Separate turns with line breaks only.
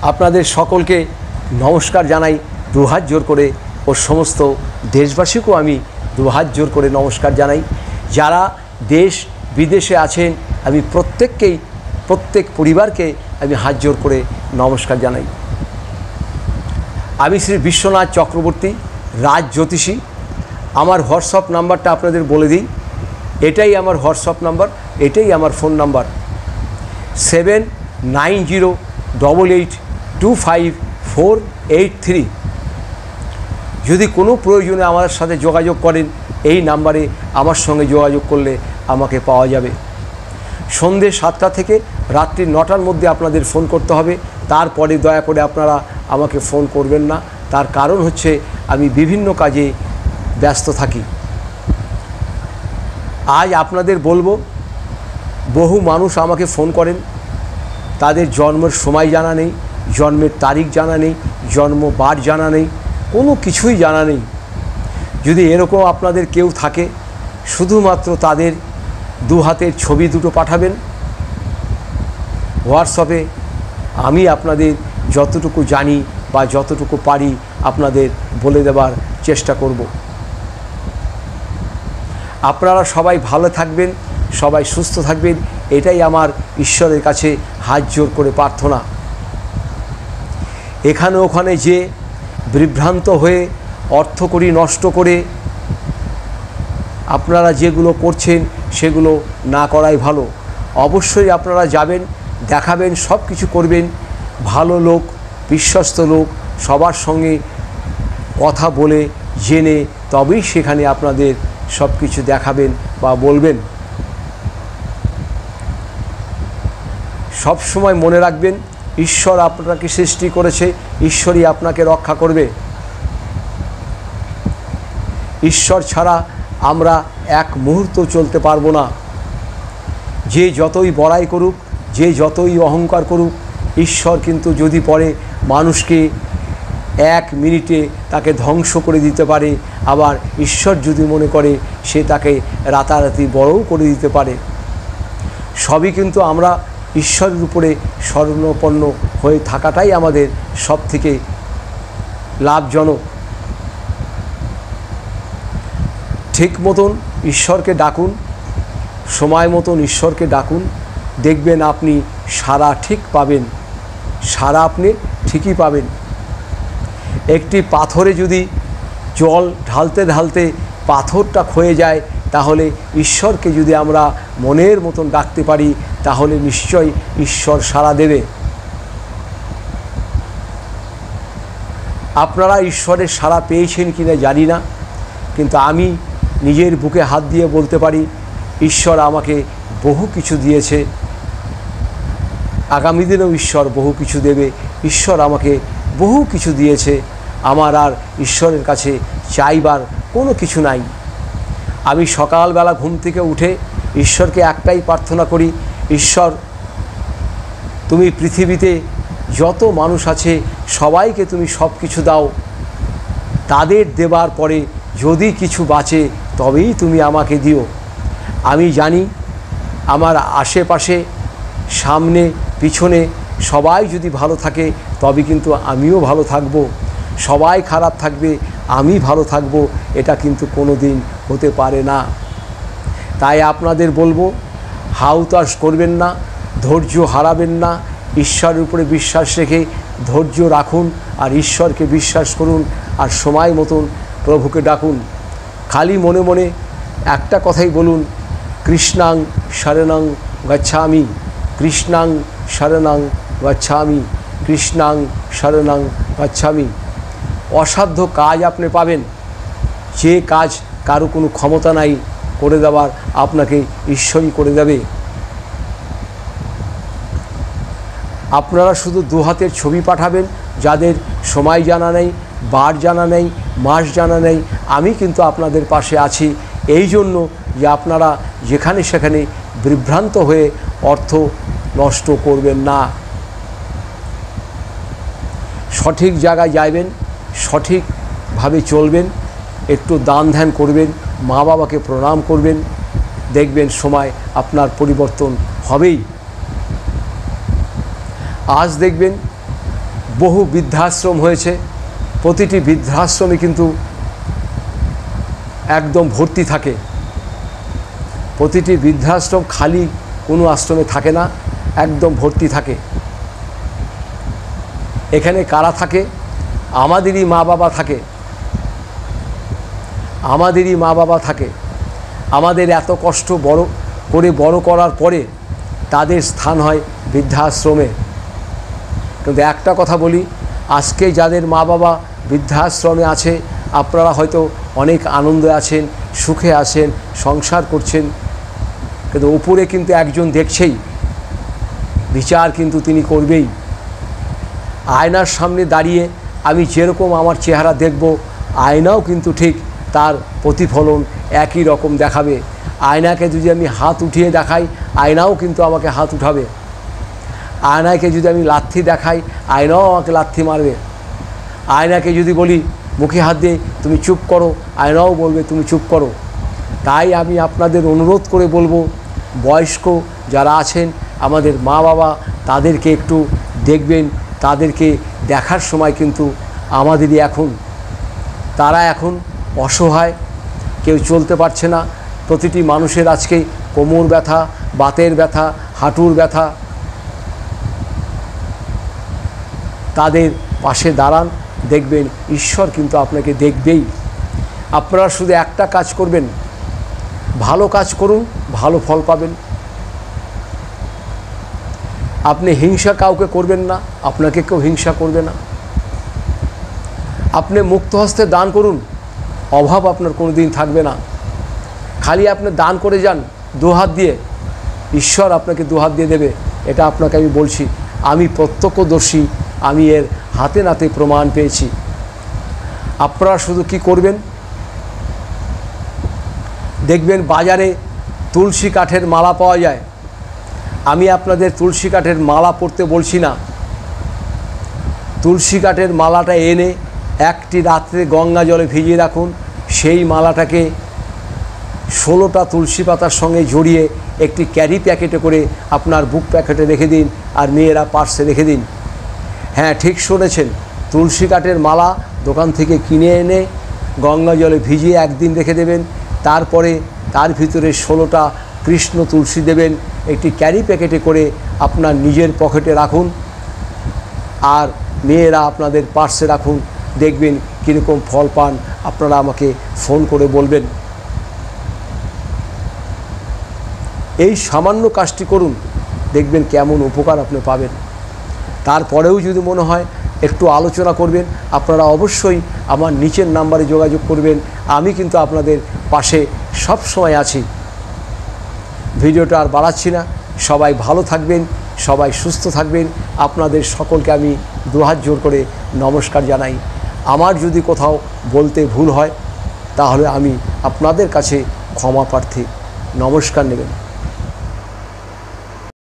আপনাদের সকলকে নমস্কার জানাই দুহাত জোর করে, ও সমস্ত দেশবাসীকেও আমি দুহাত জোর করে নমস্কার জানাই। যারা দেশ বিদেশে আছেন আমি প্রত্যেক পরিবারকে আমি হাত জোর করে নমস্কার জানাই। আমি শ্রী বিশ্বনাথ চক্রবর্তী, রাজ জ্যোতিষী। আমার হোয়াটসঅ্যাপ নাম্বারটা আপনাদের বলে দিই, এটাই আমার হোয়াটসঅ্যাপ নাম্বার, এটাই আমার ফোন নাম্বার 7908825483। যদি কোনো প্রয়োজনে আমার সাথে যোগাযোগ করেন এই নাম্বারে আমার সঙ্গে যোগাযোগ করলে আমাকে পাওয়া যাবে। সন্ধ্যে 7টা থেকে রাত্রি 9টার মধ্যে আপনাদের ফোন করতে হবে, তারপরে দয়া করে আপনারা আমাকে ফোন করবেন না। তার কারণ হচ্ছে আমি বিভিন্ন কাজে ব্যস্ত থাকি। আজ আপনাদের বলবো, বহু মানুষ আমাকে ফোন করেন, তাদের জন্মের সময় জানা নেই, জন্মের তারিখ জানা নেই, জন্মবার জানা নেই, কোনো কিছুই জানা নেই। যদি এরকম আপনাদের কেউ থাকে, শুধুমাত্র তাদের দু হাতের ছবি দুটো পাঠাবেন হোয়াটসঅ্যাপে। আমি আপনাদের যতটুকু জানি বা যতটুকু পারি আপনাদের বলে দেবার চেষ্টা করব। আপনারা সবাই ভালো থাকবেন, সবাই সুস্থ থাকবেন, এটাই আমার ঈশ্বরের কাছে হাত জোর করে প্রার্থনা। এখানে ওখানে যে বিভ্রান্ত হয়ে অর্থকড়ি নষ্ট করে আপনারা যেগুলো করছেন সেগুলো না করাই ভালো। অবশ্যই আপনারা যাবেন, দেখাবেন, সব কিছু করবেন, ভালো লোক, বিশ্বস্ত লোক, সবার সঙ্গে কথা বলে জেনে তবেই সেখানে আপনাদের সব কিছু দেখাবেন বা বলবেন। সব সময় মনে রাখবেন, ঈশ্বর আপনাকে সৃষ্টি করেছে, ঈশ্বরই আপনাকে রক্ষা করবে। ঈশ্বর ছাড়া আমরা এক মুহূর্ত চলতে পারবো না। যে যতই বড়াই করুক, যে যতই অহংকার করুক, ঈশ্বর কিন্তু যদি পরে মানুষকে 1 মিনিটে তাকে ধ্বংস করে দিতে পারে, আবার ঈশ্বর যদি মনে করে সে তাকে রাতারাতি বড়ও করে দিতে পারে। সবই কিন্তু আমরা ঈশ্বরের উপরে শরণাপন্ন হয়ে থাকাটাই আমাদের সবথেকে লাভজনক। ঠিক মতন ঈশ্বরকে ডাকুন, সময় মতন ঈশ্বরকে ডাকুন, দেখবেন আপনি সাড়া ঠিক পাবেন, সাড়া আপনি ঠিকই পাবেন। একটি পাথরে যদি জল ঢালতে ঢালতে পাথরটা ক্ষয়ে যায়, তাহলে ঈশ্বরকে যদি আমরা মনের মতন ডাকতে পারি তাহলে নিশ্চয়ই ঈশ্বর সাড়া দেবে। আপনারা ঈশ্বরের সাড়া পেয়েছেন কিনা জানি না, কিন্তু আমি নিজের বুকে হাত দিয়ে বলতে পারি ঈশ্বর আমাকে বহু কিছু দিয়েছে, আগামী দিনেও ঈশ্বর বহু কিছু দেবে। ঈশ্বর আমাকে বহু কিছু দিয়েছে, আমার আর ঈশ্বরের কাছে চাইবার কোনো কিছু নাই। আমি সকালবেলা ঘুম থেকে উঠে ঈশ্বরকে একটাই প্রার্থনা করি, ঈশ্বর তুমি পৃথিবীতে যত মানুষ আছে সবাইকে তুমি সব কিছু দাও, তাদের দেবার পরে যদি কিছু বাঁচে তবেই তুমি আমাকে দিও। আমি জানি আমার আশেপাশে, সামনে, পিছনে সবাই যদি ভালো থাকে তবে কিন্তু আমিও ভালো থাকব। সবাই খারাপ থাকবে, আমি ভালো থাকব, এটা কিন্তু কোনো দিন হতে পারে না। তাই আপনাদের বলবো, হাউতাশ করবেন না, ধৈর্য হারাবেন না, ঈশ্বরের উপরে বিশ্বাস রেখে ধৈর্য রাখুন আর ঈশ্বরকে বিশ্বাস করুন, আর সময় মতন প্রভুকে ডাকুন। খালি মনে মনে একটা কথাই বলুন, কৃষ্ণাং শরণং গচ্ছামি, কৃষ্ণাং শরণং গচ্ছামি, কৃষ্ণাং শরণং গচ্ছামি। অসাধ্য কাজ আপনি পাবেন, যে কাজ কারো কোনো ক্ষমতা নাই করে দেওয়ার, আপনাকে ঈশ্বরই করে দেবে। আপনারা শুধু দু হাতের ছবি পাঠাবেন, যাদের সময় জানা নেই, বার জানা নেই, মাস জানা নেই, আমি কিন্তু আপনাদের পাশে আছি। এই জন্য যে আপনারা যেখানে সেখানে বিভ্রান্ত হয়ে অর্থ নষ্ট করবেন না, সঠিক জায়গায় যাবেন, সঠিকভাবে চলবেন, একটু দান ধ্যান করবেন, মা বাবাকে প্রণাম করবেন, দেখবেন সময় আপনার পরিবর্তন হবেই। আজ দেখবেন বহু বৃদ্ধাশ্রম হয়েছে, প্রতিটি বৃদ্ধাশ্রমে কিন্তু একদম ভর্তি থাকে। প্রতিটি বৃদ্ধাশ্রম খালি কোনো আশ্রমে থাকে না, একদম ভর্তি থাকে। এখানে কারা থাকে? আমাদেরই মা বাবা থাকে, আমাদেরই মা বাবা থাকে। আমাদের এত কষ্ট বড় করার পরে তাদের স্থান হয় বৃদ্ধাশ্রমে। কিন্তু একটা কথা বলি, আজকে যাদের মা বাবা বৃদ্ধাশ্রমে আছে, আপনারা হয়তো অনেক আনন্দে আছেন, সুখে আছেন, সংসার করছেন, কিন্তু উপরে কিন্তু একজন দেখছেই, বিচার কিন্তু তিনি করবেই। আয়নার সামনে দাঁড়িয়ে আমি যেরকম আমার চেহারা দেখব, আয়নাও কিন্তু ঠিক তার প্রতিফলন একই রকম দেখাবে। আয়নাকে যদি আমি হাত উঠিয়ে দেখাই, আয়নাও কিন্তু আমাকে হাত উঠাবে। আয়নাকে যদি আমি লাথি দেখাই, আয়নাও আমাকে লাথি মারবে। আয়নাকে যদি বলি মুখে হাত দিয়ে তুমি চুপ করো, আয়নাও বলবে তুমি চুপ করো। তাই আমি আপনাদের অনুরোধ করে বলবো, বয়স্ক যারা আছেন আমাদের মা বাবা, তাদেরকে একটু দেখবেন। তাদেরকে দেখার সময় কিন্তু আমাদেরই এখন, তারা এখন অসহায়, কেউ চলতে পারছে না। প্রতিটি মানুষের আজকে কোমর ব্যথা, বাতের ব্যথা, হাঁটুর ব্যথা। তাদের পাশে দাঁড়ান, দেখবেন ঈশ্বর কিন্তু আপনাকে দেখবেই। আপনারা শুধু একটা কাজ করবেন, ভালো কাজ করুন, ভালো ফল পাবেন। আপনি হিংসা কাউকে করবেন না, আপনাকে কেউ হিংসা করবে না। আপনি মুক্ত হস্তে দান করুন, অভাব আপনার কোনো দিন থাকবে না। খালি আপনি দান করে যান দুহাত দিয়ে, ঈশ্বর আপনাকে দুহাত দিয়ে দেবে। এটা আপনাকে আমি বলছি, আমি প্রত্যক্ষদর্শী, আমি এর হাতে নাতে প্রমাণ পেয়েছি। আপনারা শুধু কি করবেন, দেখবেন বাজারে তুলসী কাঠের মালা পাওয়া যায়। আমি আপনাদের তুলসী কাঠের মালা পরতে বলছি না। তুলসী কাঠের মালাটা এনে একটি রাত্রে গঙ্গা জলে ভিজিয়ে রাখুন। সেই মালাটাকে 16টা তুলসী পাতার সঙ্গে জড়িয়ে একটি ক্যারি প্যাকেটে করে আপনার বুক প্যাকেটে রেখে দিন, আর মেয়েরা পার্সে রেখে দিন। হ্যাঁ, ঠিক শুনেছেন, তুলসী কাঠের মালা দোকান থেকে কিনে এনে গঙ্গা জলে ভিজিয়ে একদিন রেখে দেবেন। তারপরে তার ভিতরে 16টা কৃষ্ণ তুলসী দেবেন, একটি ক্যারি প্যাকেটে করে আপনার নিজের পকেটে রাখুন, আর মেয়েরা আপনাদের পার্সে রাখুন। দেখবেন কীরকম ফল পান, আপনারা আমাকে ফোন করে বলবেন। এই সামান্য কাজটি করুন, দেখবেন কেমন উপকার আপনি পাবেন। তারপরেও যদি মনে হয় একটু আলোচনা করবেন, আপনারা অবশ্যই আমার নিচের নাম্বারে যোগাযোগ করবেন। আমি কিন্তু আপনাদের পাশে সব সময় আছি। ভিডিওটা আর বাড়াচ্ছি না। সবাই ভালো থাকবেন, সবাই সুস্থ থাকবেন। আপনাদের সকলকে আমি দুহাত জোর করে নমস্কার জানাই। আমার যদি কোথাও বলতে ভুল হয়, তাহলে আমি আপনাদের কাছে ক্ষমা প্রার্থী। নমস্কার নেবেন।